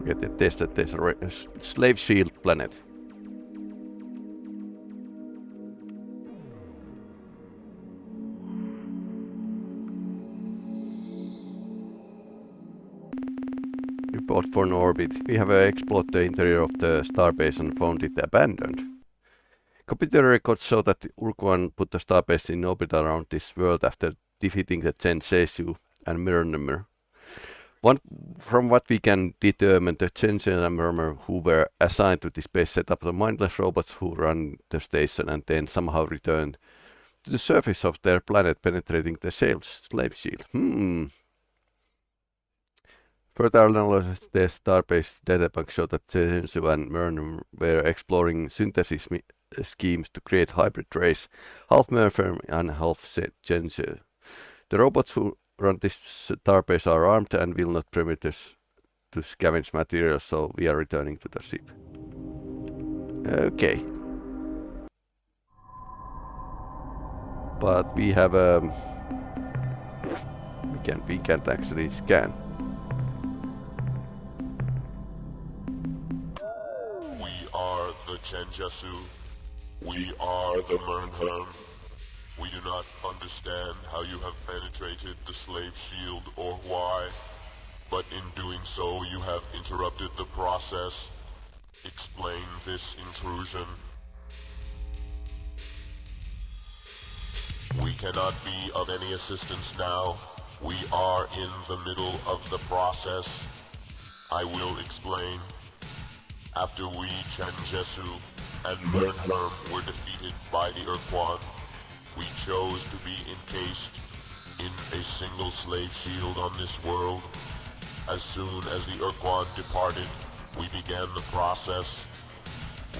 Get the test that there's a slave shield planet. Report for an orbit. We have explored the interior of the starbase and found it abandoned. Computer records show that Ur-Quan put the starbase in orbit around this world after defeating the Chen Zhesu and Mirror. From what we can determine, the Chen and Mirror who were assigned to this base set up the mindless robots who run the station and then somehow returned to the surface of their planet, penetrating the slave shield. Further analysis, the starbase databank showed that Zhesu and Mirror were exploring synthesis schemes to create hybrid race, half Mirror and half Zhesu. The robots who run this starbase are armed and will not permit us to scavenge materials, so we are returning to the ship. Okay. But we have we can't actually scan. We are the Chenjesu. We are the Mernherm. We do not understand how you have penetrated the slave shield or why, but in doing so you have interrupted the process. Explain this intrusion. We cannot be of any assistance now. We are in the middle of the process. I will explain. After we, Chenjesu and Mernherm, were defeated by the Ur-Quan, we chose to be encased in a single slave shield on this world. As soon as the Ur-Quan departed, we began the process.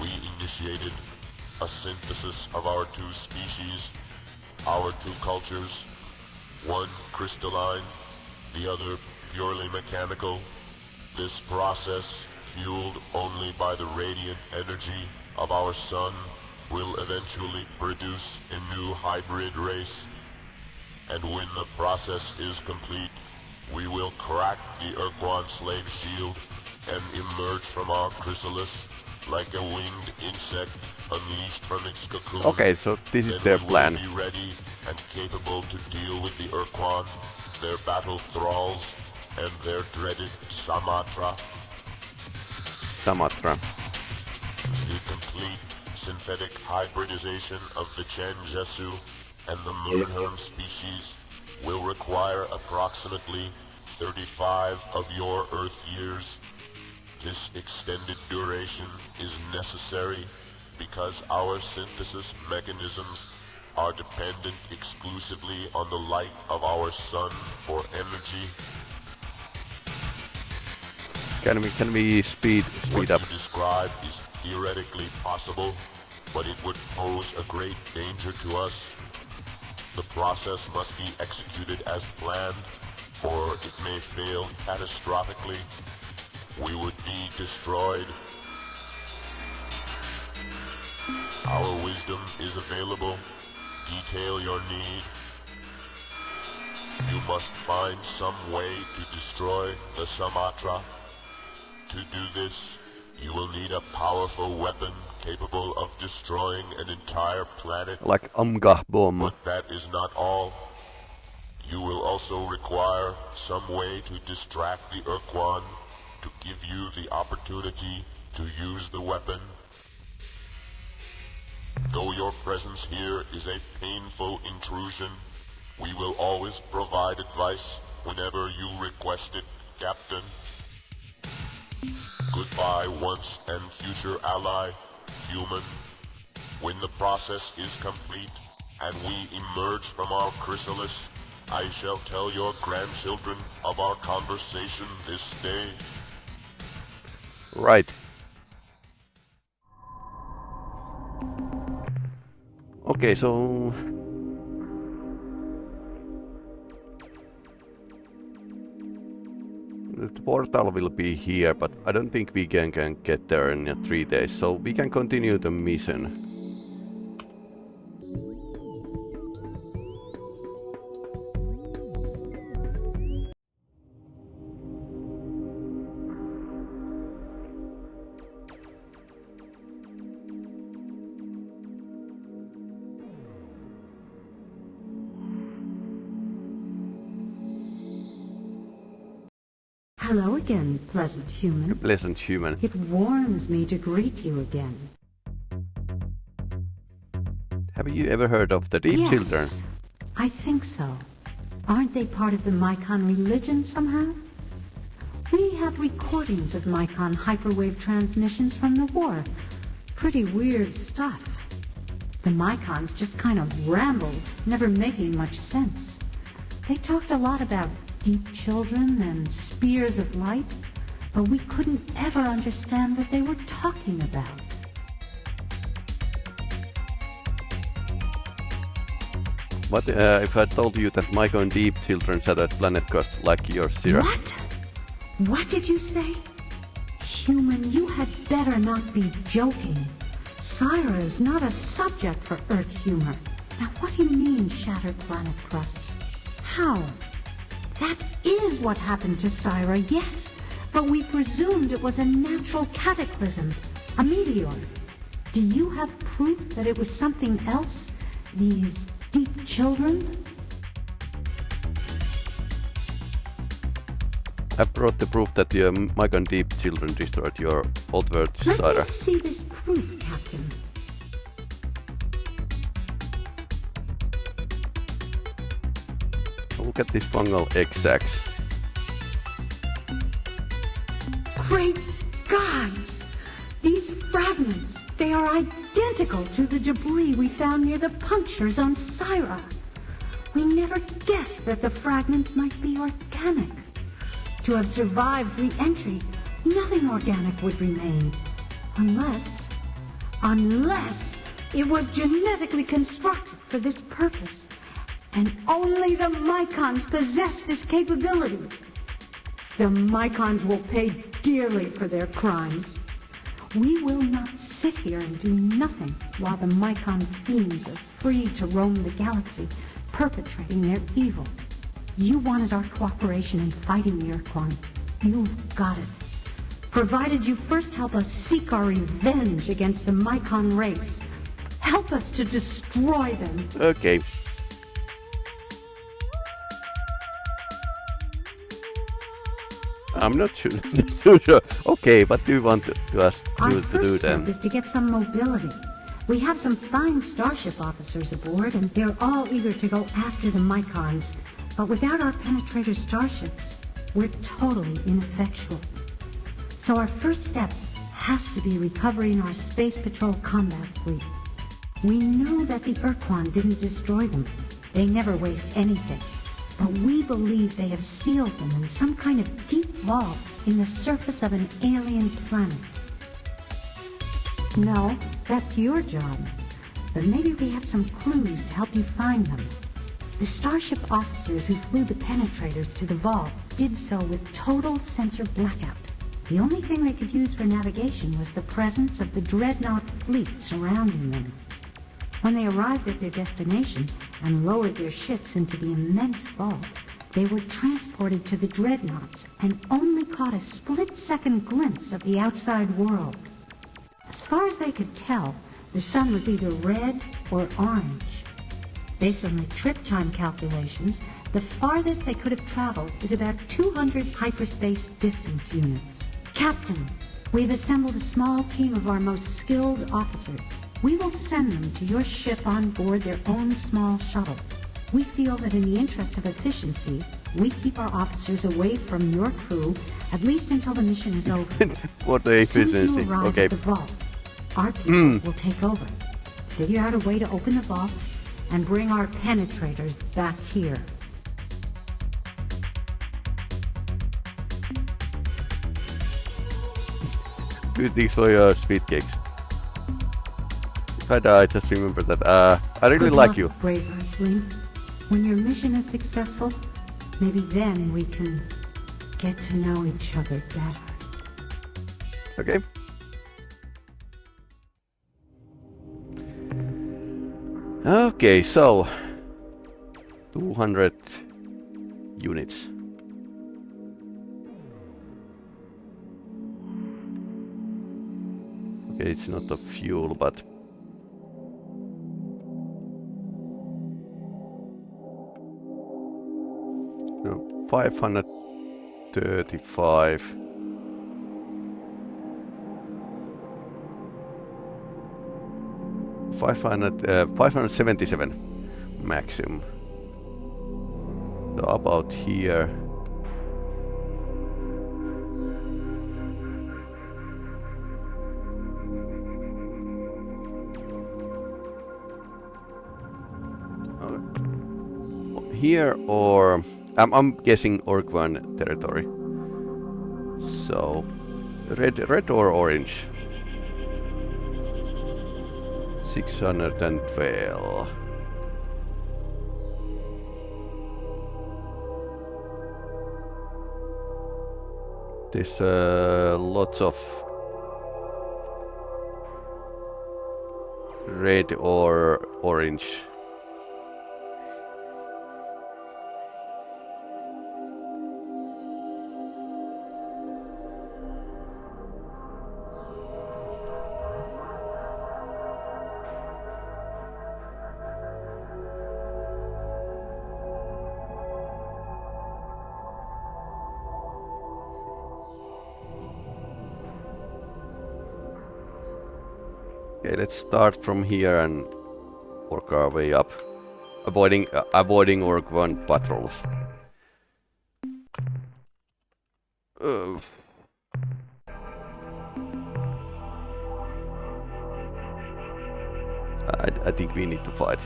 We initiated a synthesis of our two species, our two cultures, one crystalline, the other purely mechanical. This process, fueled only by the radiant energy of our sun, will eventually produce a new hybrid race. And when the process is complete, we will crack the Ur-Quan slave shield and emerge from our chrysalis like a winged insect unleashed from its cocoon. Okay, so this is their plan. Then we will be ready and capable to deal with the Ur-Quan, their battle thralls, and their dreaded Samatra. The complete synthetic hybridization of the Chenjesu and the Mernherm species will require approximately 35 of your Earth years. This extended duration is necessary because our synthesis mechanisms are dependent exclusively on the light of our sun for energy. Can we speed What up? you describe is theoretically possible, but it would pose a great danger to us. The process must be executed as planned, or it may fail catastrophically. We would be destroyed. Our wisdom is available. Detail your need. You must find some way to destroy the Samatra. To do this, you will need a powerful weapon capable of destroying an entire planet. Like Amgah bomb. But that is not all. You will also require some way to distract the Ur-Quan, to give you the opportunity to use the weapon. Though your presence here is a painful intrusion, we will always provide advice whenever you request it, Captain. Goodbye once and future ally, human. When the process is complete and we emerge from our chrysalis, I shall tell your grandchildren of our conversation this day. Right. Okay, so the portal will be here, but I don't think we can get there in 3 days, so we can continue the mission. Hello again, pleasant human. A pleasant human. It warms me to greet you again. Have you ever heard of the Deep Yes, Children? I think so. Aren't they part of the Mycon religion somehow? We have recordings of Mycon hyperwave transmissions from the war. Pretty weird stuff. The Mycons just kind of rambled, never making much sense. They talked a lot about deep children and spears of light, but we couldn't ever understand what they were talking about. What if I told you that Mycon Deep Children had a planet cost like yours, Syrah? What? What did you say? Human, you had better not be joking. Syra is not a subject for Earth humor. Now what do you mean, shattered planet crusts? How? That is what happened to Syra, yes. But we presumed it was a natural cataclysm, a meteor. Do you have proof that it was something else? These deep children? I've brought the proof that the Mycon Deep Children destroyed your old world, Let Syra. me see this proof, Captain. Look at this fungal X-axis. Great guys! These fragments, they are identical to the debris we found near the punctures on Syra. We never guessed that the fragments might be organic. To have survived re-entry, nothing organic would remain. Unless it was genetically constructed for this purpose. And only the Mycons possess this capability. The Mycons will pay dearly for their crimes. We will not sit here and do nothing while the Mycon fiends are free to roam the galaxy, perpetrating their evil. You wanted our cooperation in fighting the Ur-Quan. You've got it. Provided you first help us seek our revenge against the Mycon race. Help us to destroy them. Okay. I'm not sure. So sure. Okay, what do you want us Our to do first then? step is to get some mobility. We have some fine starship officers aboard, and they're all eager to go after the Mycons. But without our penetrator starships, we're totally ineffectual. So our first step has to be recovering our Space Patrol combat fleet. We know that the Ur-Quan didn't destroy them. They never waste anything. But we believe they have sealed them in some kind of deep vault in the surface of an alien planet. No, that's your job. But maybe we have some clues to help you find them. The starship officers who flew the penetrators to the vault did so with total sensor blackout. The only thing they could use for navigation was the presence of the dreadnought fleet surrounding them. When they arrived at their destination and lowered their ships into the immense vault, they were transported to the dreadnoughts and only caught a split-second glimpse of the outside world. As far as they could tell, the sun was either red or orange. Based on the trip time calculations, the farthest they could have traveled is about 200 hyperspace distance units. Captain, we've assembled a small team of our most skilled officers. We will send them to your ship on board their own small shuttle. We feel that in the interest of efficiency, we keep our officers away from your crew, at least until the mission is over. For the As soon as efficiency. you arrive Okay. at the vault, our people will take over. Figure out a way to open the vault and bring our penetrators back here. Do these for your sweet cakes. If I die, just remember that I really Good like luck, you. brave Earthling. When your mission is successful, maybe then we can get to know each other better. Okay. Okay, so 200 units. Okay, it's not the fuel, but no, 500 35. $500, 577 maximum. So about here. Here or I'm guessing Ur-Quan territory. So red or orange? 612. There's lots of red or orange. Okay, let's start from here and work our way up, avoiding Ur-Quan patrols. I think we need to fight.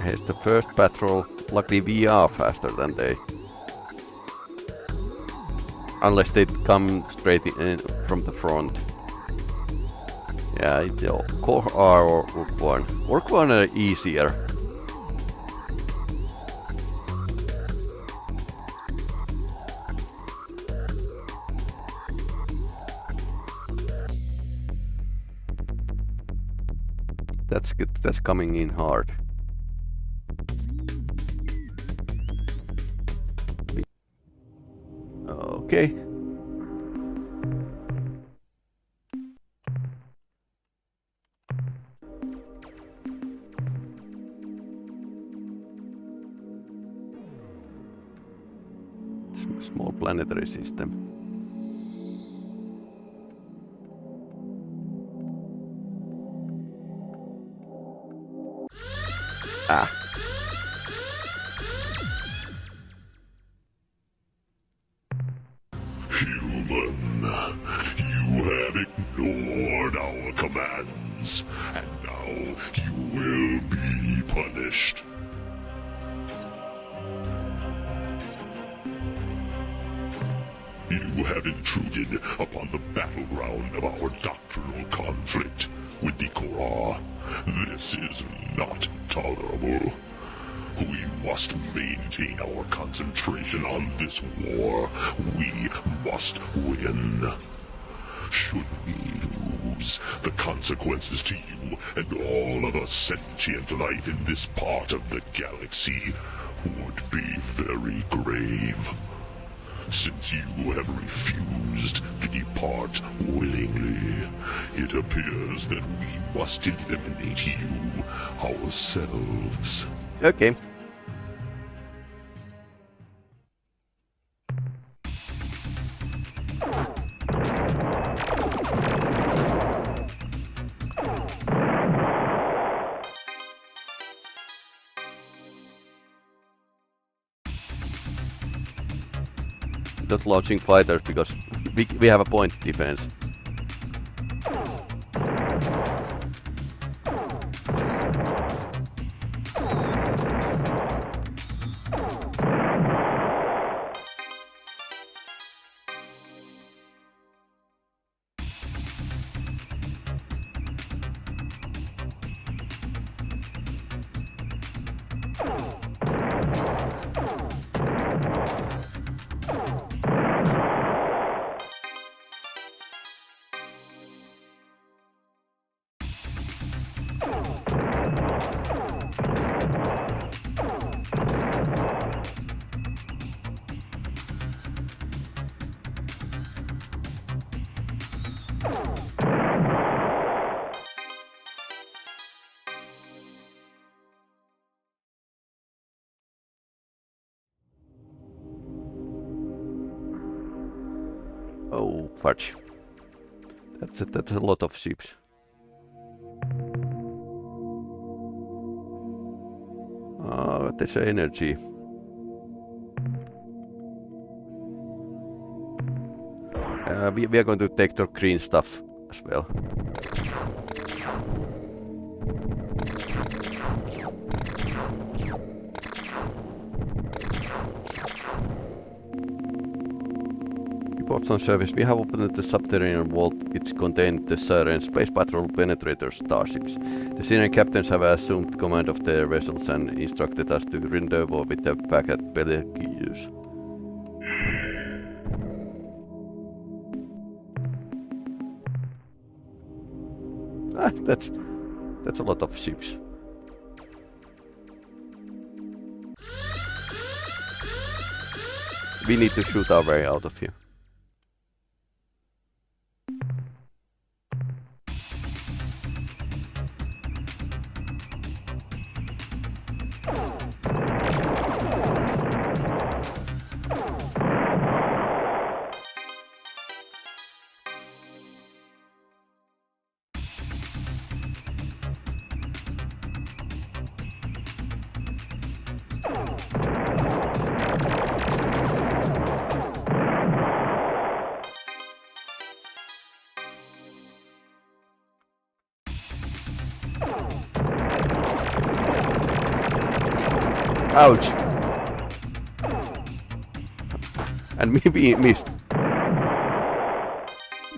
Here's the first patrol. Luckily we are faster than they. Unless they come straight in from the front. Yeah, it's Core R or Ur-Quan. Ur-Quan are easier. That's good. That's coming in hard. Okay. Small planetary system. Ah. Human, you have ignored our commands, and now you will be punished. You have intruded upon the battleground of our doctrinal conflict with the Korra. This is not tolerable. We must maintain our concentration on this war. We must win. Should we lose, the consequences to you and all of us sentient life in this part of the galaxy would be very grave. Since you have refused to depart willingly, it appears that we must eliminate you ourselves. Okay. Not launching fighters because we have a point defense. Oh, fudge. That's a lot of ships. There's energy. We are going to take the green stuff as well. Reports on service. We have opened the subterranean vault which contained the Siren Space Patrol Penetrator starships. The senior captains have assumed command of their vessels and instructed us to rendezvous with the pack at Peli-Rami. That's a lot of ships. We need to shoot our way out of here. Ouch! And we missed.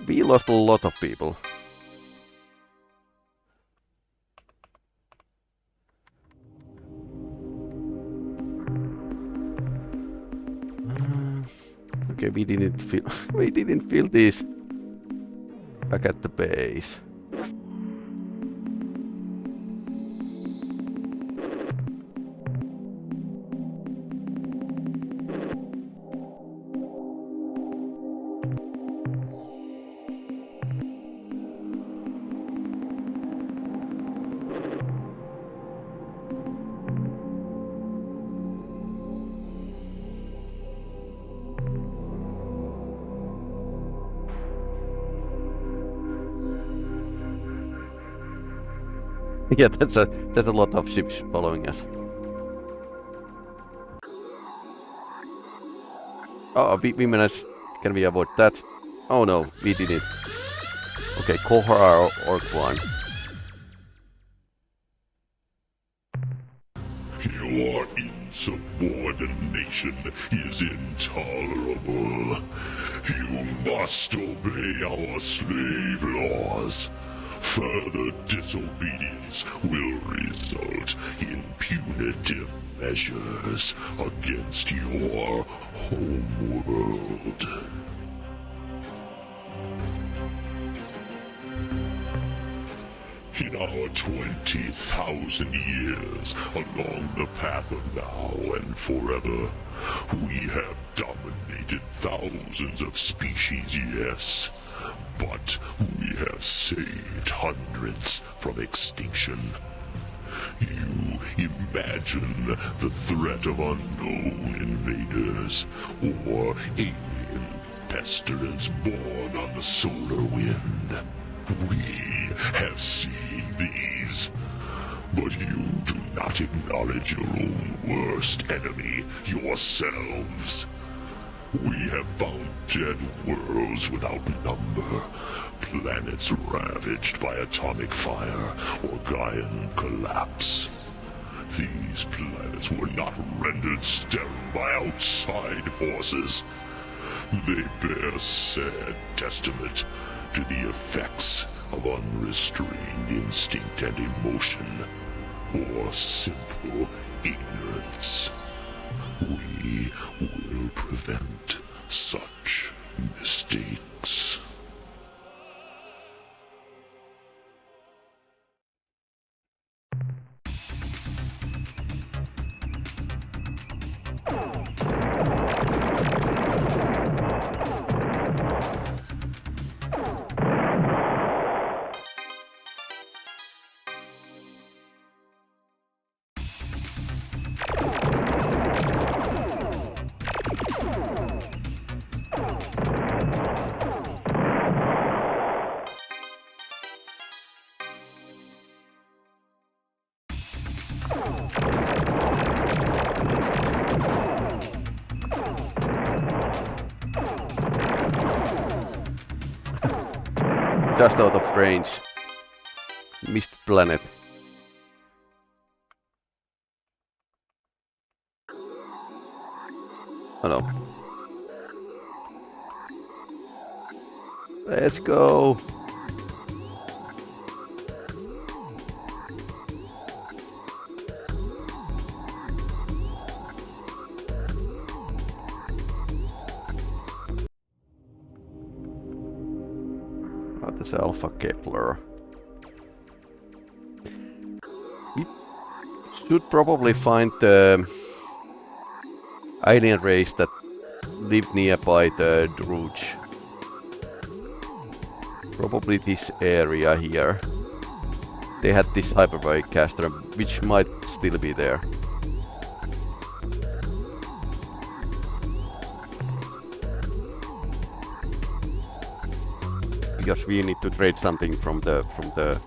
We lost a lot of people. Okay, we didn't feel this back at the base. Yeah, that's a lot of ships following us. Oh, we managed. Can we avoid that? Oh no, we didn't. Okay, Kohara or Ur-Quan. Your insubordination is intolerable. You must obey our slave laws. Further disobedience will result in punitive measures against your homeworld. In our 20,000 years along the path of now and forever, we have dominated thousands of species, yes, but we have saved hundreds from extinction. You imagine the threat of unknown invaders, or alien pestilence born on the solar wind. We have seen these, but you do not acknowledge your own worst enemy, yourselves. We have found dead worlds without number, planets ravaged by atomic fire or Gaian collapse. These planets were not rendered sterile by outside forces. They bear sad testament to the effects of unrestrained instinct and emotion, or simple ignorance. We will prevent such mistakes. Just out of range. Missed planet. Oh no. Let's go. Oh, that's Alpha Kepler. We should probably find the alien race that live nearby the Druge. Probably this area here. They had this hyperbaric caster, which might still be there. Because we need to trade something from the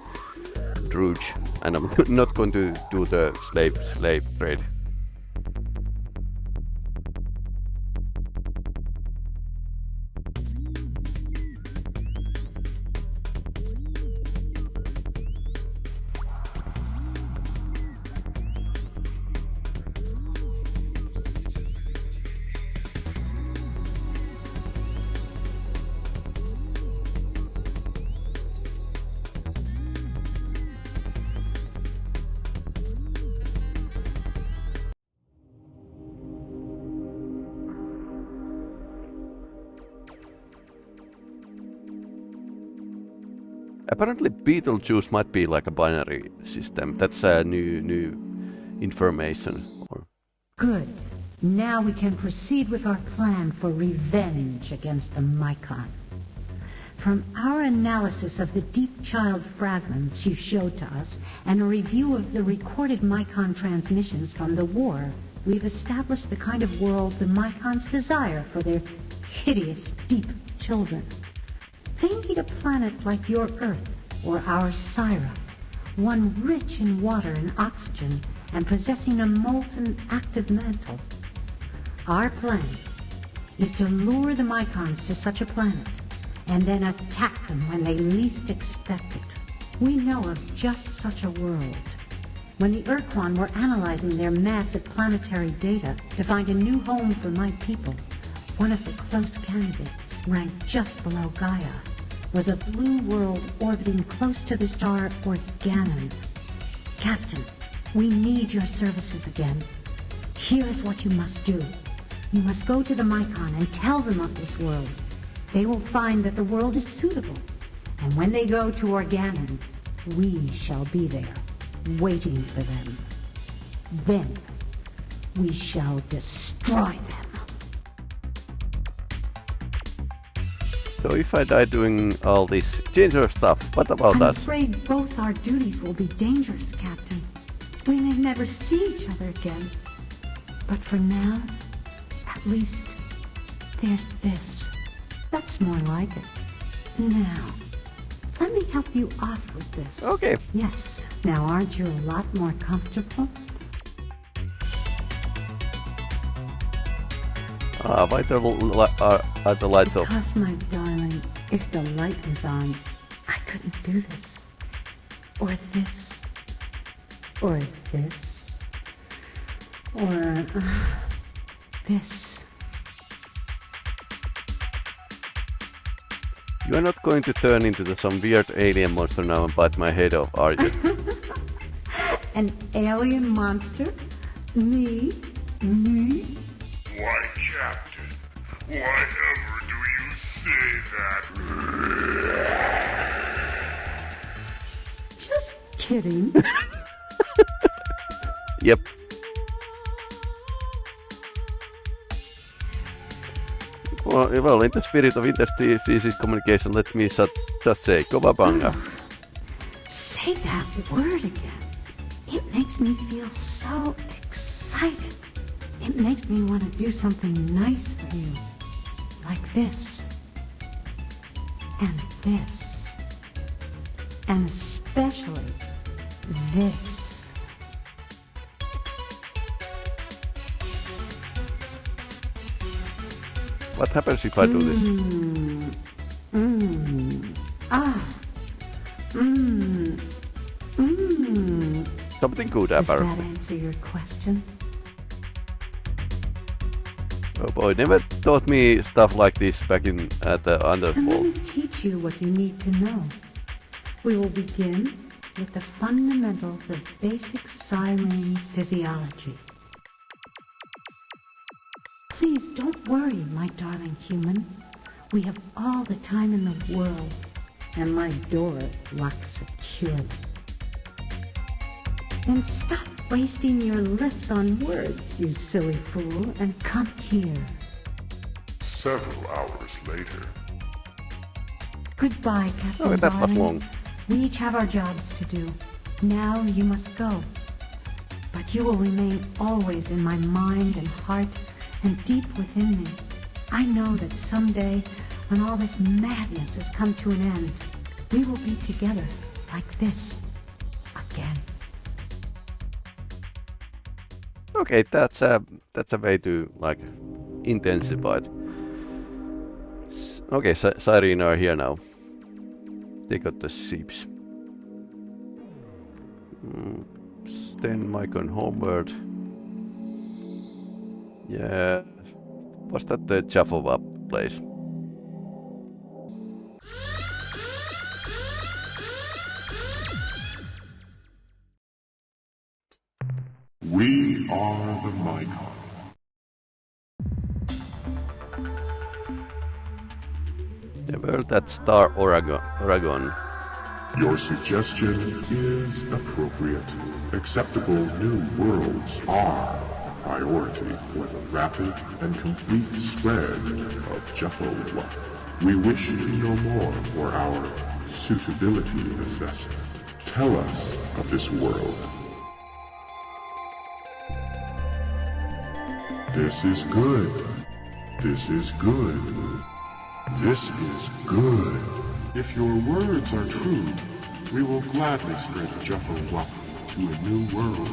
Druge, and I'm not going to do the slave trade. Apparently Beetlejuice might be like a binary system. That's a new information. Good. Now we can proceed with our plan for revenge against the Mycon. From our analysis of the deep child fragments you showed to us, and a review of the recorded Mycon transmissions from the war, we've established the kind of world the Mycons desire for their hideous, deep children. They need a planet like your Earth, or our Syra, one rich in water and oxygen, and possessing a molten, active mantle. Our plan is to lure the Mycons to such a planet, and then attack them when they least expect it. We know of just such a world. When the Ur-Quan were analyzing their massive planetary data to find a new home for my people, one of the close candidates, ranked just below Gaia, was a blue world orbiting close to the star Organon. Captain, we need your services again. Here is what you must do. You must go to the Mycon and tell them of this world. They will find that the world is suitable. And when they go to Organon, we shall be there, waiting for them. Then, we shall destroy them. So if I die doing all this dangerous stuff, what about us? I'm afraid both our duties will be dangerous, Captain. We may never see each other again. But for now, at least, there's this. That's more like it. Now, let me help you off with this. Okay. Yes. Now, aren't you a lot more comfortable? Why are the lights off? Because, my darling, if the light was on, I couldn't do this. Or this. Or this. Or this. You are not going to turn into some weird alien monster now and bite my head off, are you? An alien monster? Me? Me? Why, Captain, why ever do you say that? Just kidding. Yep. Well, in the spirit of interspecies communication, let me just say, Kobabanga. Say that word again. It makes me feel so excited. It makes me want to do something nice for you. Like this. And this. And especially this. What happens if I do this? Something good, Does apparently. that answer your question? Oh boy, never taught me stuff like this back in at the And let me Underworld. teach you what you need to know. We will begin with the fundamentals of basic sci-fi physiology. Please don't worry, my darling human. We have all the time in the world, and my door locks securely. Then stop wasting your lips on words, you silly fool, and come here. Several hours later. Goodbye, Captain Oh, that was Darling. long. We each have our jobs to do. Now you must go. But you will remain always in my mind and heart and deep within me. I know that someday, when all this madness has come to an end, we will be together like this again. Okay, that's a way to like intensify it. Okay, Siren are here now. They got the ships. Then Mike on homeward. Yeah, was that the Jaffa place? We are the Mycon. The world at Star Oregon. Your suggestion is appropriate. Acceptable new worlds are a priority for the rapid and complete spread of Jaffa. We wish to know more for our suitability assessment. Tell us of this world. This is good. This is good. This is good. If your words are true, we will gladly spread Jaffa to a new world.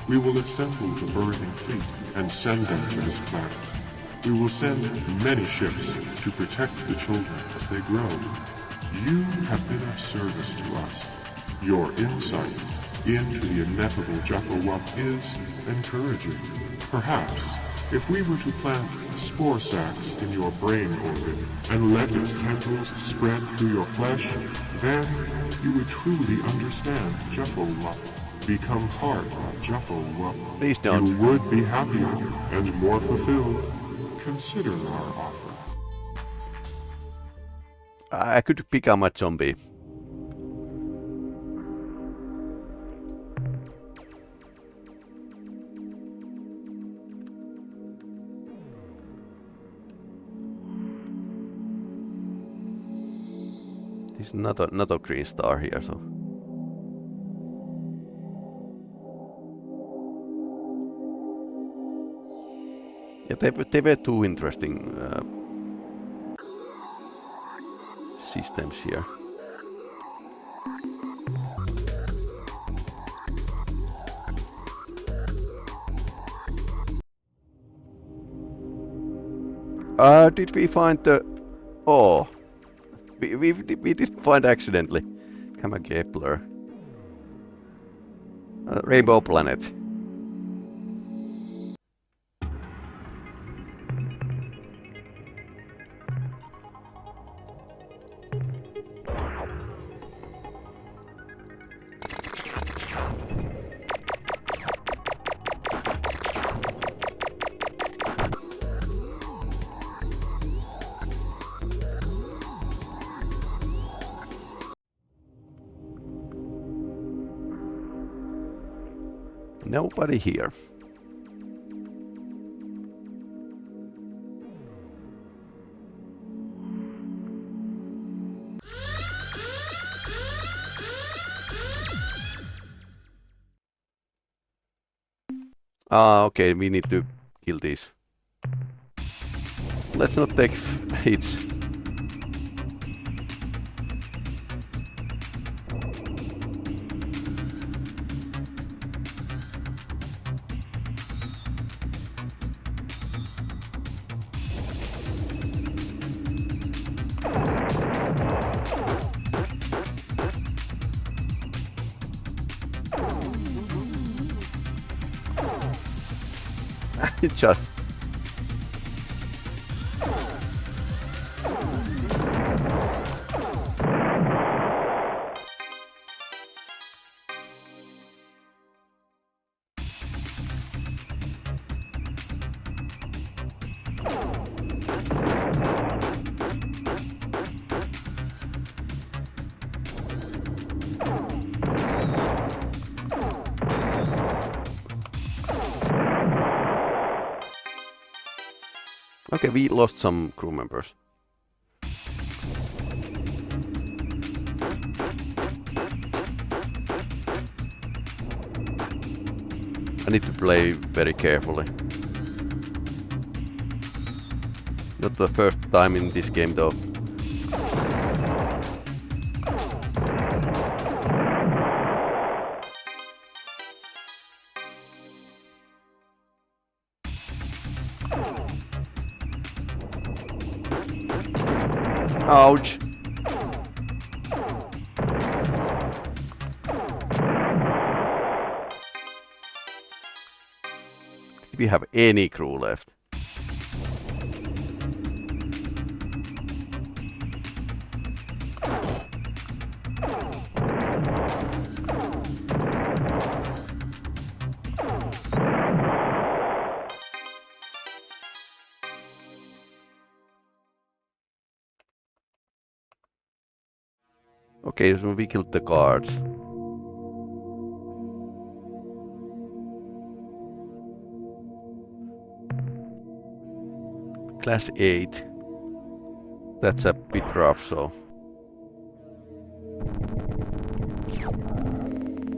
We will assemble the birthing fleet and send them to this planet. We will send many ships to protect the children as they grow. You have been of service to us. Your insight into the ineffable Jaffa is encouraging. Perhaps, if we were to plant spore sacs in your brain orbit and let its tendrils spread through your flesh, then you would truly understand Jaffa. Become part of Jaffa. Please don't. You would be happier and more fulfilled. Consider our offer. I could become a zombie. There's not a green star here, so. Yeah, they were two interesting systems here. Did we find the... Oh. We did find accidentally. Come on, Kepler. Rainbow planet. Nobody here. Ah, okay, we need to kill these. Let's not take hits. It's just... Okay, we lost some crew members. I need to play very carefully. Not the first time in this game though. Ouch! Do we have any crew left? Okay, so we killed the guards. Class 8. That's a bit rough, so...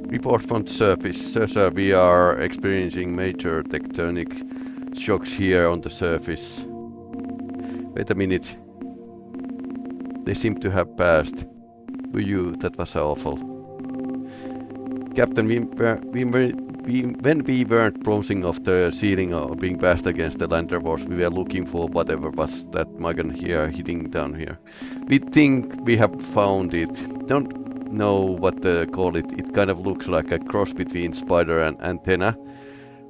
Report from the surface. Sir, we are experiencing major tectonic shocks here on the surface. Wait a minute. They seem to have passed. That was awful. Captain, when we weren't bouncing off the ceiling or being bashed against the lander wars, we were looking for whatever was that Megan here hitting down here. We think we have found it. Don't know what to call it. It kind of looks like a cross between spider and antenna.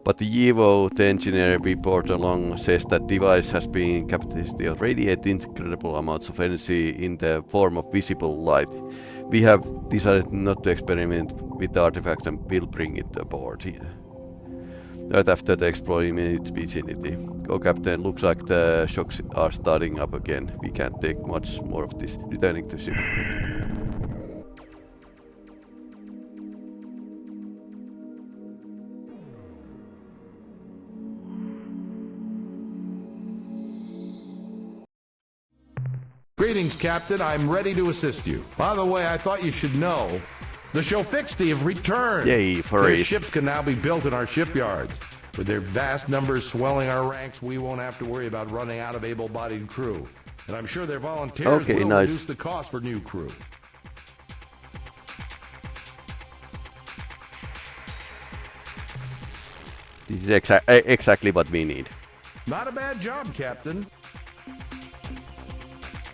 But the Evo, the engineer we brought along, says that device has been capacity to radiate incredible amounts of energy in the form of visible light. We have decided not to experiment with the artifact and will bring it aboard here. Right after the exploring its vicinity. Go, Captain, looks like the shocks are starting up again. We can't take much more of this. Returning to ship. Greetings, Captain. I'm ready to assist you. By the way, I thought you should know, the Shofixti have returned. Yay, Their furries. ships can now be built in our shipyards. With their vast numbers swelling our ranks, we won't have to worry about running out of able-bodied crew. And I'm sure their volunteers will reduce the cost for new crew. This is exactly what we need. Not a bad job, Captain.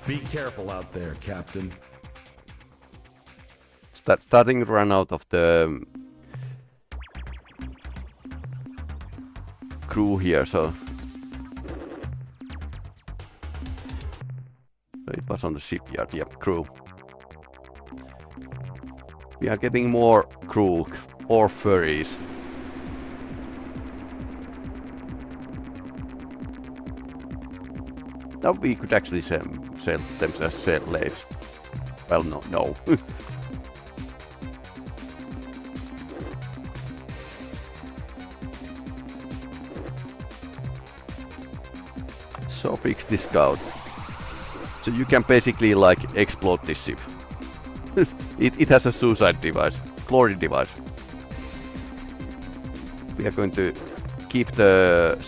Be careful out there, Captain. Starting to run out of the crew here, so it was on the shipyard. Yep, crew. We are getting more crew or furries. Now we could actually sell them as slaves. Well, no. So fix this scout. So you can basically like explode this ship. it has a suicide device, glory device. We are going to keep the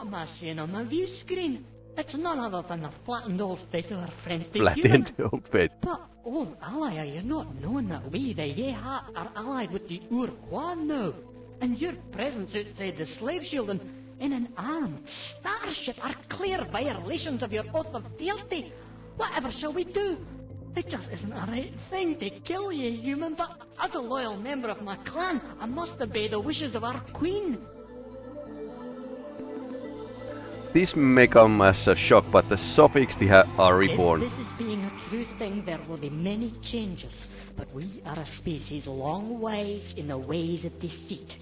What am I seeing on my view screen? It's none other than the flattened old face of our friends the flattened human. old face. But, old ally, are you not knowing that we, the Yehat, are allied with the Ur-Quan now? And your presence outside the slave shield and in an armed starship are clear violations of your oath of fealty. Whatever shall we do? It just isn't the right thing to kill you, human, but as a loyal member of my clan, I must obey the wishes of our queen. This may come as a shock, but the Sophixti are reborn. If this is being a true thing, there will be many changes. But we are a species long wise in the ways of deceit.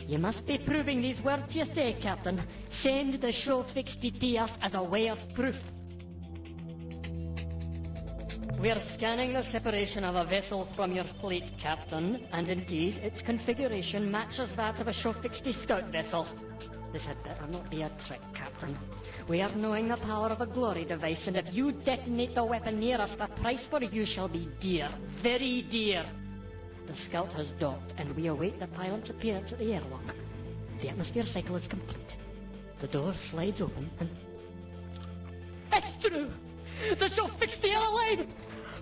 You must be proving these words you say, Captain. Send the Sophixti to us as a way of proof. We're scanning the separation of a vessel from your fleet, Captain, and indeed its configuration matches that of a Sophixti scout vessel. This had better not be a trick, Captain. We are knowing the power of a glory device, and if you detonate the weapon near us, the price for you shall be dear. Very dear. The scout has docked, and we await the pilot's appearance at the airlock. The atmosphere cycle is complete. The door slides open, and... It's true! The Sophixti are alive!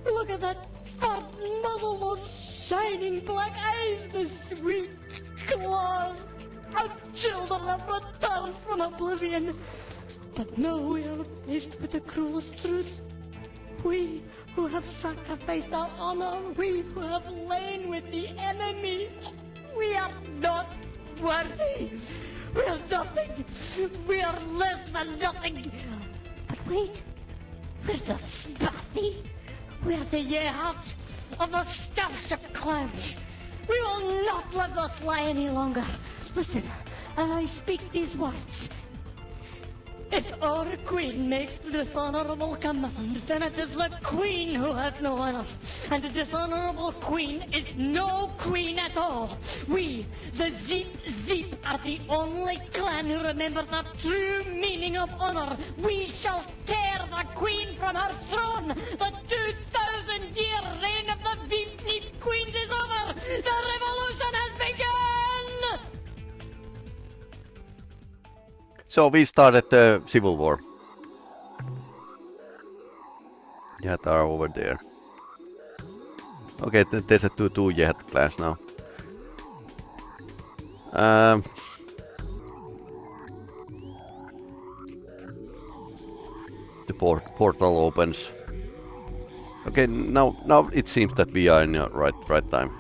Look at that fat muzzle, those shining black eyes, the sweet claws! Our children have returned from oblivion. But now we are faced with the cruelest truth. We who have sacrificed our honor, we who have lain with the enemy, we are not worthy. We are nothing. We are less than nothing. But wait, we're the Spathi. We're the Yeharts of the Starship clan. We will not let this lie any longer. Listen, as I speak these words. If our queen makes the dishonorable command, then it is the queen who has no honor. And the dishonorable queen is no queen at all. We, the Zeep, are the only clan who remember the true meaning of honor. We shall tear the queen from her throne. The 2,000-year reign of the Zeep queens is over. The revolution has begun. So we started the Civil War. Jät are over there. Okay, there's a two Jät class now. The portal opens. Okay, now it seems that we are in the right time.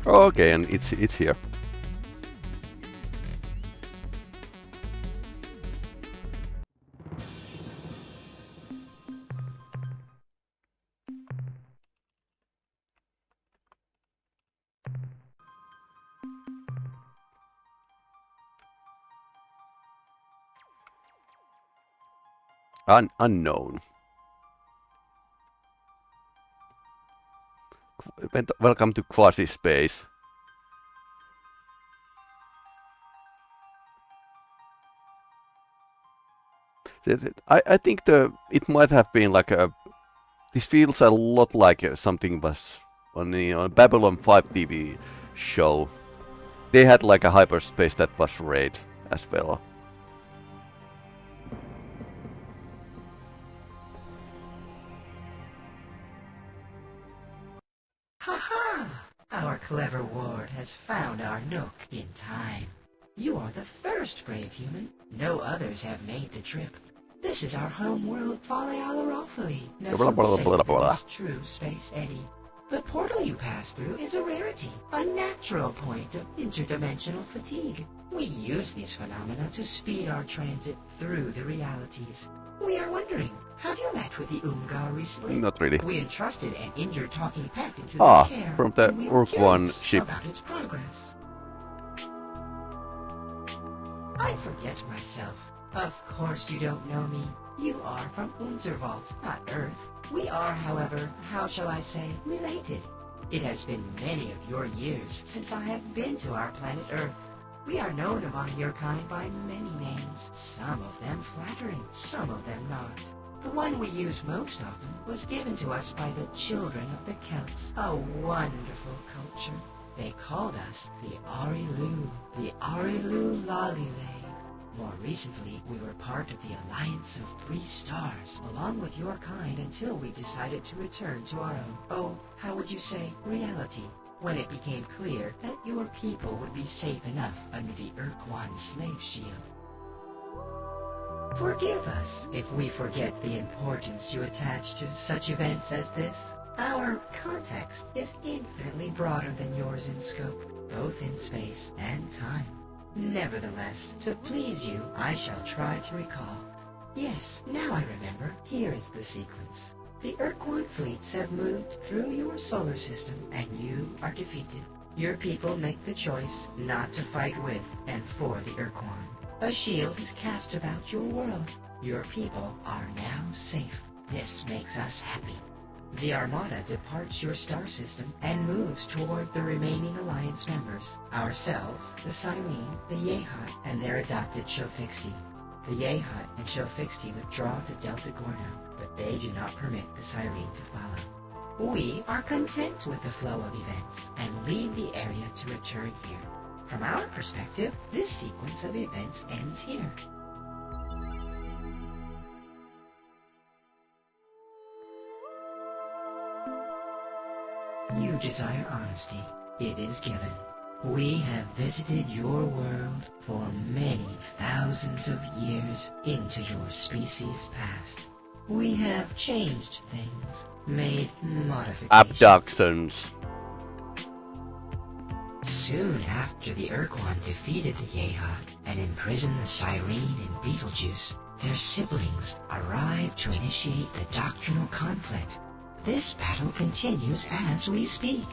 Okay, and it's here. Unknown. Welcome to Quasi Space. I think it might have been like a. This feels a lot like something was on the Babylon 5 TV show. They had like a hyperspace that was raid as well. Ha-ha! Our clever ward has found our nook in time. You are the first brave human. No others have made the trip. This is our home world, Fale-Alarophili. True space eddy. The portal you pass through is a rarity, a natural point of interdimensional fatigue. We use these phenomena to speed our transit through the realities. We are wondering, have you met with the Umgar recently? Not really. We entrusted an injured talking pet into their care, from the and we were Ur-Quan curious ship. about its progress. I forget myself. Of course you don't know me. You are from Unzervault, not Earth. We are, however, how shall I say, related. It has been many of your years since I have been to our planet Earth. We are known among your kind by many names, some of them flattering, some of them not. The one we use most often was given to us by the children of the Celts, a wonderful culture. They called us the Arilu Lalile. More recently, we were part of the Alliance of 3 Stars, along with your kind until we decided to return to our own, how would you say, reality, when it became clear that your people would be safe enough under the Ur-Quan slave shield. Forgive us if we forget the importance you attach to such events as this. Our context is infinitely broader than yours in scope, both in space and time. Nevertheless, to please you, I shall try to recall. Yes, now I remember. Here is the sequence. The Ur-Quan fleets have moved through your solar system, and you are defeated. Your people make the choice not to fight with and for the Ur-Quan. A shield is cast about your world. Your people are now safe. This makes us happy. The Armada departs your star system and moves toward the remaining Alliance members, ourselves, the Cyrene, the Yehat, and their adopted Shofixti. The Yehat and Shofixti withdraw to Delta Gorno, but they do not permit the Cyrene to follow. We are content with the flow of events and leave the area to return here. From our perspective, this sequence of events ends here. You desire honesty. It is given. We have visited your world for many thousands of years into your species' past. We have changed things, made modifications. Abductions. Soon after the Ur-Quan defeated the Yehat and imprisoned the Cyrene and Beetlejuice, their siblings arrived to initiate the doctrinal conflict. This battle continues as we speak.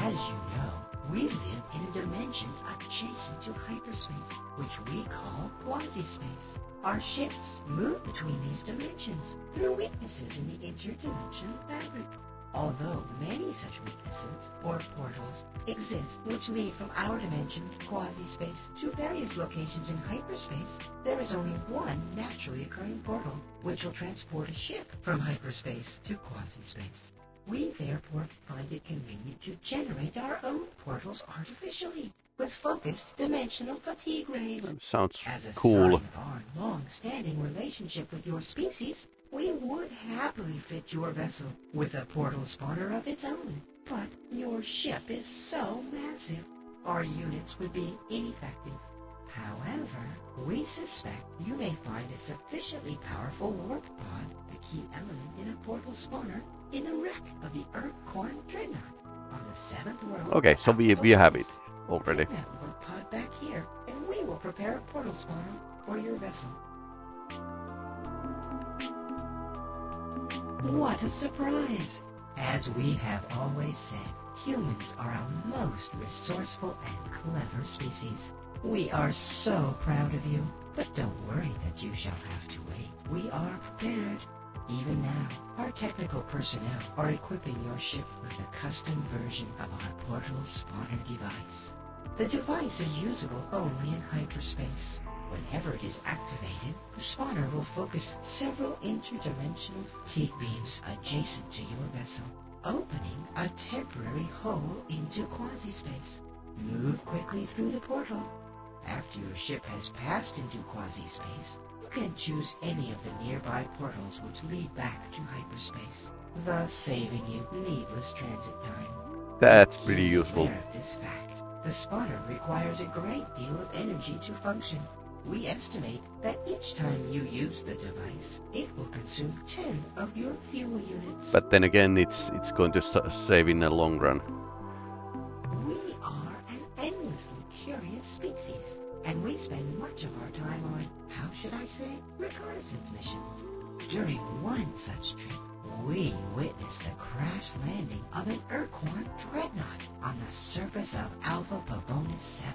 As you know, we live in a dimension adjacent to hyperspace, which we call quasi-space. Our ships move between these dimensions through weaknesses in the interdimensional fabric. Although many such weaknesses, or portals, exist which lead from our dimension, quasi-space, to various locations in hyperspace, there is only one naturally occurring portal, which will transport a ship from hyperspace to quasi-space. We therefore find it convenient to generate our own portals artificially, with focused dimensional fatigue rays. Sounds As a cool. sign of our long-standing relationship with your species, we would happily fit your vessel with a portal spawner of its own. But your ship is so massive, our units would be ineffective. However, we suspect you may find a sufficiently powerful warp pod, a key element in a portal spawner, in the wreck of the Ur-Quan Dreadnought on the 7th world. Okay, so we have it already. Put that warp pod back here, and we will prepare a portal spawner for your vessel. What a surprise! As we have always said, humans are a most resourceful and clever species. We are so proud of you, but don't worry that you shall have to wait. We are prepared. Even now, our technical personnel are equipping your ship with a custom version of our portal spawner device. The device is usable only in hyperspace. Whenever it is activated, the spawner will focus several interdimensional fatigue beams adjacent to your vessel, opening a temporary hole into quasi-space. Move quickly through the portal. After your ship has passed into quasi-space, you can choose any of the nearby portals which lead back to hyperspace, thus saving you needless transit time. That's pretty useful. Aware of this fact, the spawner requires a great deal of energy to function. We estimate that each time you use the device, it will consume 10 of your fuel units. But then again, it's going to save in the long run. We are an endlessly curious species, and we spend much of our time on, how should I say, reconnaissance missions. During one such trip, we witnessed the crash landing of an Ur-Quan Dreadnought on the surface of Alpha Pavonis 7.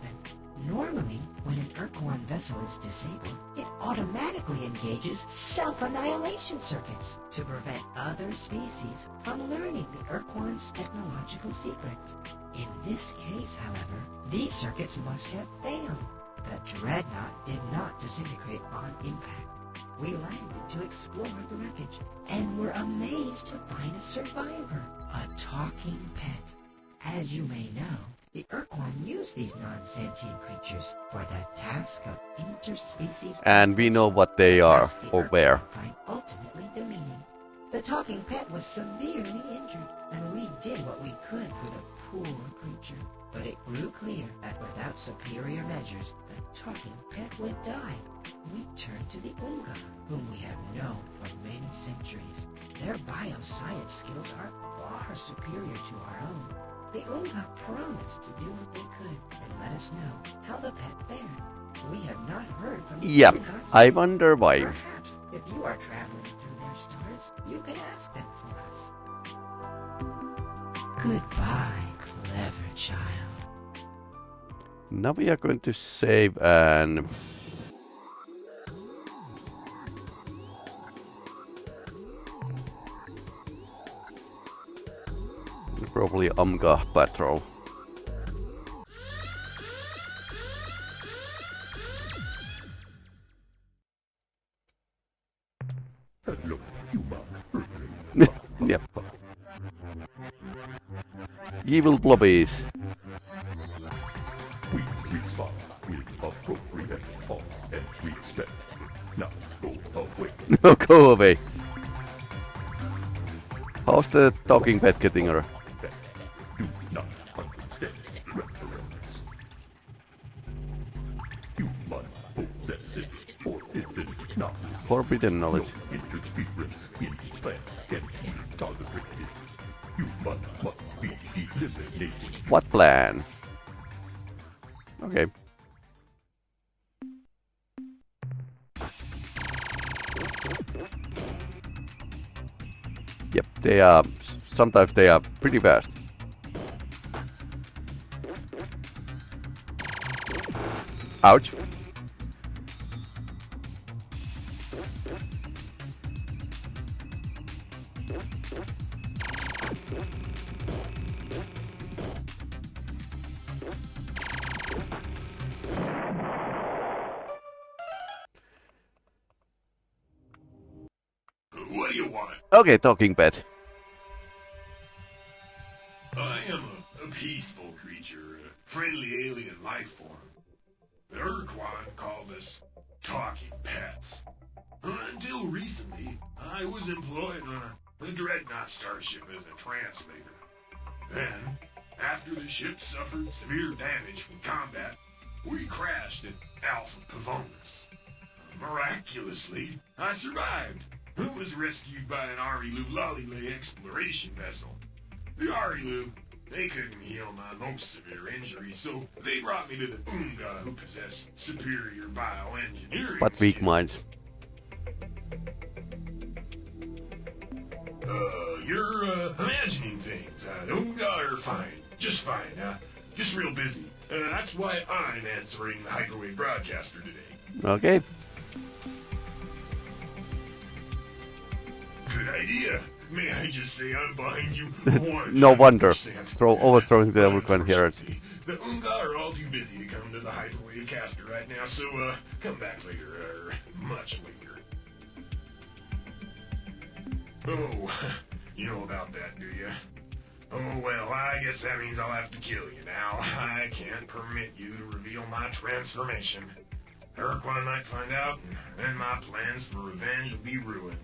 Normally, when an Ur-Quan vessel is disabled, it automatically engages self-annihilation circuits to prevent other species from learning the Ur-Quan's technological secrets. In this case, however, these circuits must have failed. The dreadnought did not disintegrate on impact. We landed to explore the wreckage, and were amazed to find a survivor, a talking pet. As you may know, the Ur-Quan used these non-sentient creatures for the task of interspecies... And we know what they are, or where. ...find ultimately demeaning. The talking pet was severely injured, and we did what we could for the poor creature. But it grew clear that without superior measures, the talking pet would die. We turned to the Unga, whom we have known for many centuries. Their bioscience skills are far superior to our own. The Unga promised to do what they could and let us know how the pet fared. We have not heard from the Ungas. I wonder why. Perhaps if you are traveling through their stars, you can ask them for us. Goodbye, clever child. Now we are going to save and... probably Amga patrol. Yep. Evil blobbies. We respond with appropriate awe and respect. Now go away. No, go away. How's the talking pet getting her? Do not understand reference. Human possesses forbidden knowledge. Forbidden knowledge. No interference in plan can be tolerated. Human must be eliminated. What plan? Okay. Yep, they are... sometimes they are pretty fast. Ouch. What do you want? Okay, talking pet. I am a peaceful creature, a friendly alien life form. The Ur-Quan called us talking pets. Until recently, I was employed on a dreadnought starship as a translator. Then, after the ship suffered severe damage from combat, we crashed at Alpha Pavonis. Miraculously, I survived. I was rescued by an Arilu Lollylay exploration vessel. The Arilu, they couldn't heal my most severe injury, so they brought me to the Unga, who possess superior bioengineering But weak skills. minds. You're imagining things. The Unga are fine. Just fine. Just real busy. That's why I'm answering the hyperwave broadcaster today. Okay. Good idea. May I just say I'm behind you? No wonder. 100%. Overthrowing the Ur-Quan heroes. The Unga are all too busy to come to the hyperwave caster right now, so come back later, much later. Oh, you know about that, do you? Oh, well, I guess that means I'll have to kill you now. I can't permit you to reveal my transformation. Ur-Quan might find out, and then my plans for revenge will be ruined.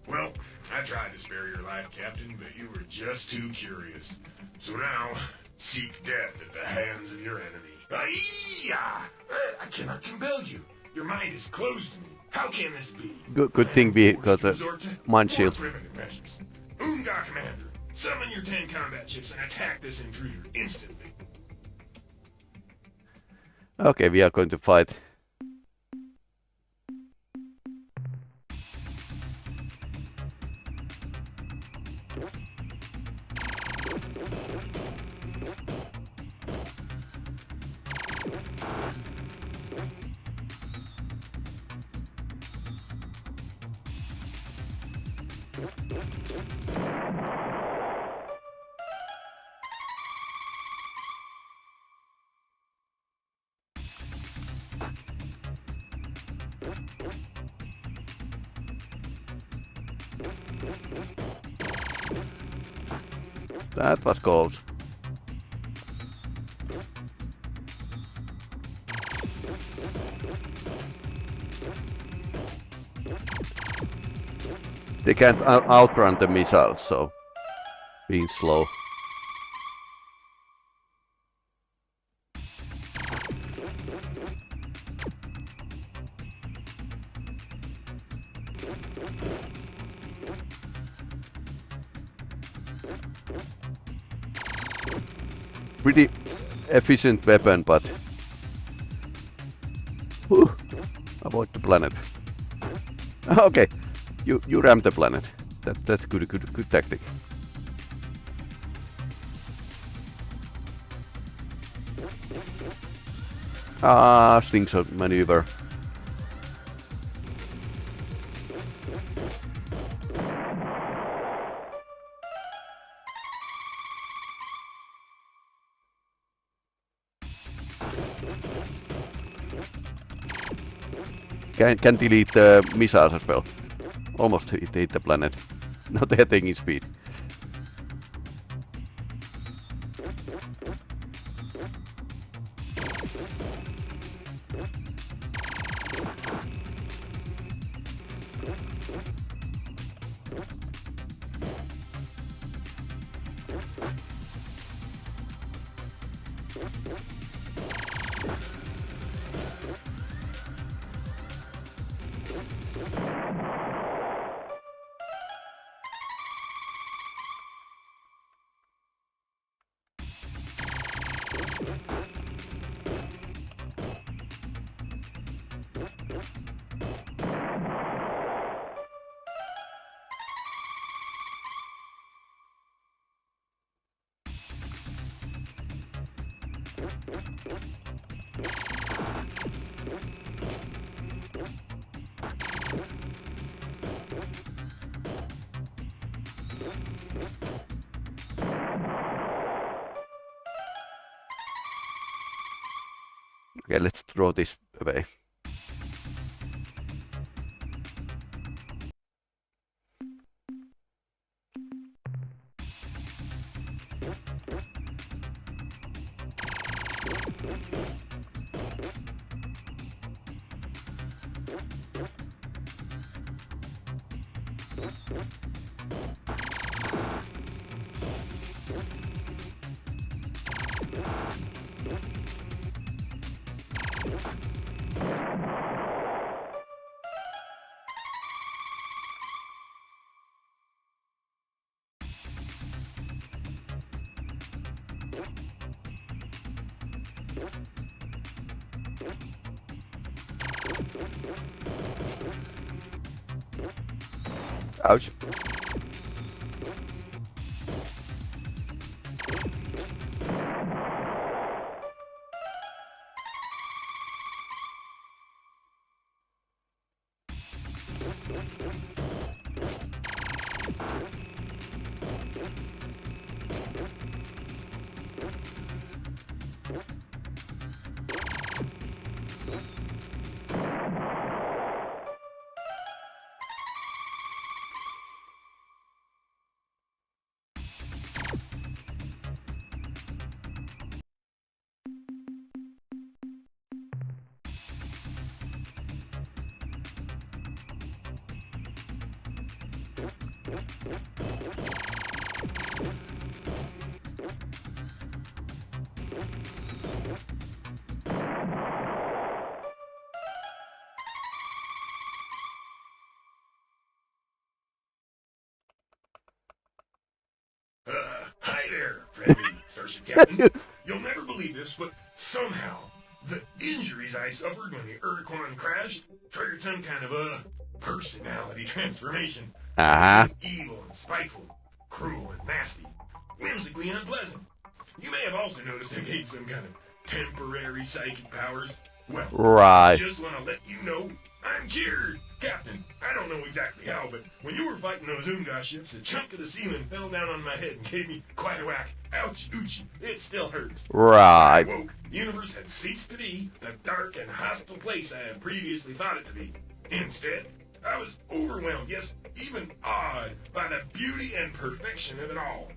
Well, I tried to spare your life, Captain, but you were just too curious. So now, seek death at the hands of your enemy. I cannot compel you. Your mind is closed to me. How can this be? Good thing we got a mind shield. Unga Commander, summon your 10 combat ships and attack this intruder instantly. Okay, we are going to fight. That was close. They can't outrun the missiles, so being slow. Pretty efficient weapon, but avoid the planet. Okay, you ram the planet. That's good tactic. Slingshot maneuver. Can delete the missiles as well. Almost hit the planet. Not hitting in speed. Okay, let's throw this away. Ouch. Hi there, friendly Starship Captain. You'll never believe this, but somehow the injuries I suffered when the Ur-Quan crashed triggered some kind of a personality transformation. Evil and spiteful, cruel and nasty, whimsically unpleasant. You may have also noticed I gained some kind of temporary psychic powers. Well, right. I just want to let you know I'm cured. Captain, I don't know exactly how, but when you were fighting those Unga ships, a chunk of the ceiling fell down on my head and gave me quite a whack. Ouch, oochie. It still hurts. Right. When I woke, the universe had ceased to be the dark and hostile place I had previously thought it to be. Instead, I was overwhelmed, yes, even awed by the beauty and perfection of it all.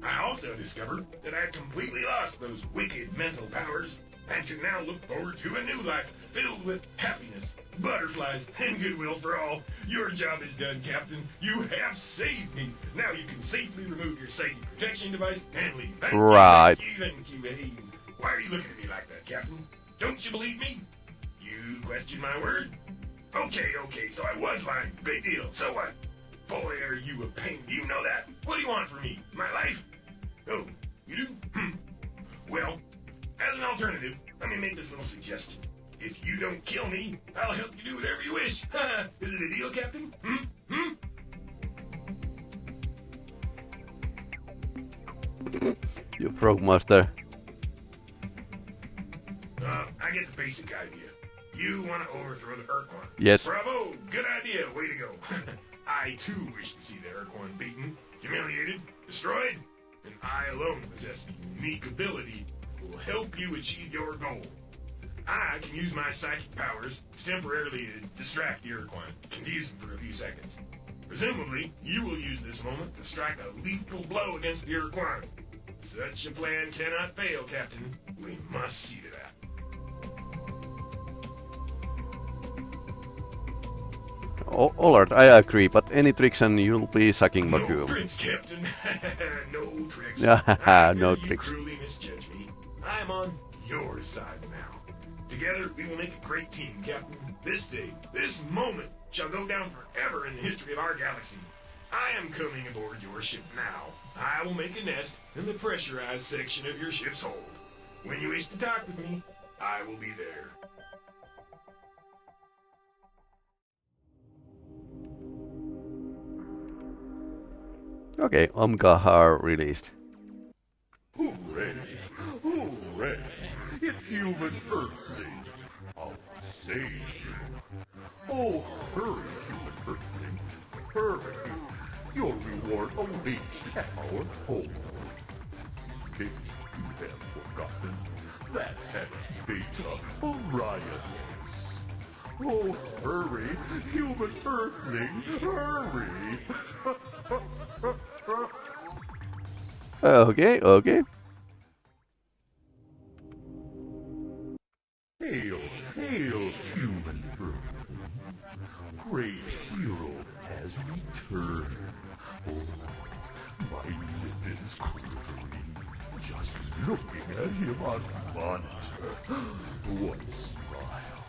I also discovered that I had completely lost those wicked mental powers and can now look forward to a new life filled with happiness, butterflies, and goodwill for all. Your job is done, Captain. You have saved me. Now you can safely remove your safety protection device and leave. Thank right. you, thank you, thank you. Hey, why are you looking at me like that, Captain? Don't you believe me? You question my word? Okay, so I was lying. Big deal. So what? Boy, are you a pain. Do you know that? What do you want from me? My life? Oh, you do? Well, as an alternative, let me make this little suggestion. If you don't kill me, I'll help you do whatever you wish. Is it a deal, Captain? You frog master. I get the basic idea. You want to overthrow the Ur-Quan. Yes. Bravo! Good idea. Way to go. I, too, wish to see the Ur-Quan beaten, humiliated, destroyed, and I alone possess a unique ability that will help you achieve your goal. I can use my psychic powers to temporarily distract the Ur-Quan, confuse them for a few seconds. Presumably, you will use this moment to strike a lethal blow against the Ur-Quan. Such a plan cannot fail, Captain. We must see to that. Alright, I agree, but any tricks and you'll be sucking No Magoo. tricks, Captain. No tricks. No tricks. You cruelly misjudge me. I'm on your side now. Together, we will make a great team, Captain. This day, this moment, shall go down forever in the history of our galaxy. I am coming aboard your ship now. I will make a nest in the pressurized section of your ship's hold. When you wish to talk with me, I will be there. Okay, Omgahar released. Hooray! Hooray! It's human Earthling! I'll save you! Oh, hurry, human Earthling! Hurry! Your reward awaits at our home. In case you have forgotten, that had Beta Orion's. Oh, hurry, human Earthling! Hurry! Okay. Hail, hail, human Earthling. Great hero has returned. Oh, my lip is quivering just looking at him on monitor. What smile,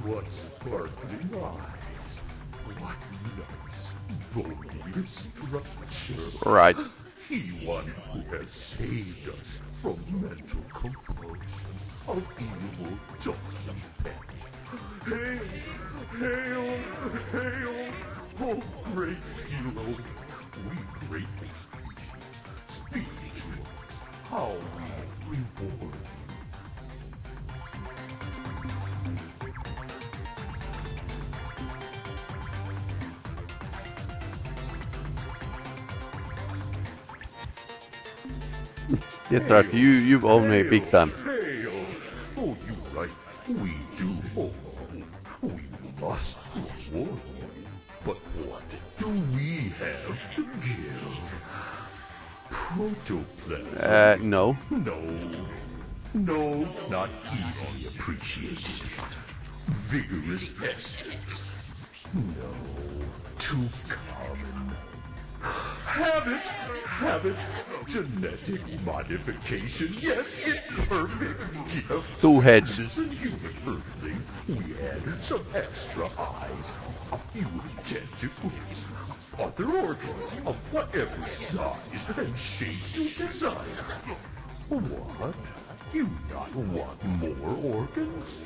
what sparkling eyes, what nice bony structure. Right. He one who has saved us from mental compulsion of evil document. Hail, hail, hail, oh great hero. We grateful species, speak to us how we reward you. Yeah, Thraddas, you've owned me big time. Hail! Oh, you right, we do owe. We must reward you. But what do we have to give? Protoplasm? No. No, not easily appreciated. Vigorous esters? No, too common. Have it. Genetic modification, yes, it's perfect gift. 2 heads. Listen, human Earthling, we add some extra eyes, a few tentacles, other organs of whatever size and shape you desire. What? You not want more organs?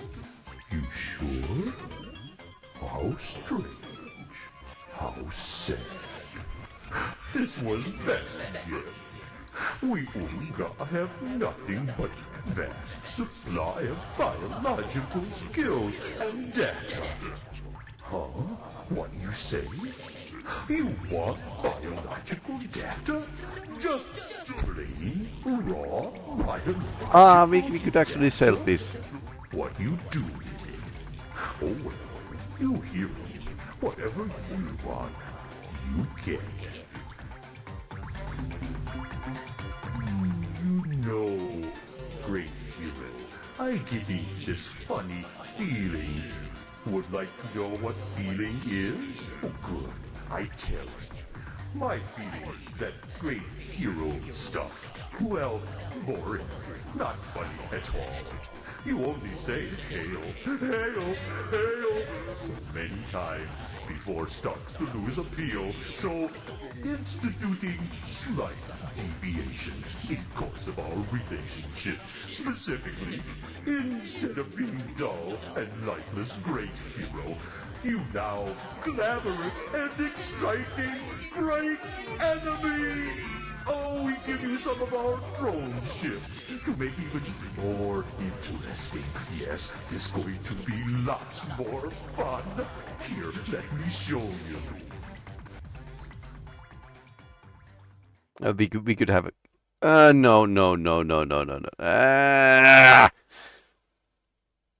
You sure? How strange. How sad. This was best gift. We Unga have nothing but vast supply of biological skills and data. Huh? What you say? You want biological data? Just plain, raw biological We could actually sell this. What you do with it? Oh well, you hear me. Whatever you want, you get. You know, great hero, I get this funny feeling. Would like to know what feeling is? Oh, good. I tell it. My feeling that great hero stuff, well, boring. Not funny at all. You only say hail, hail, hail so many times before it starts to lose appeal. So, instituting slight deviations in course of our relationship. Specifically, instead of being dull and lifeless great hero, you now glamorous and exciting great enemy! Oh, we give you some of our drone ships to make even more interesting. Yes, it's going to be lots more fun. Here, let me show you. We could have it. No.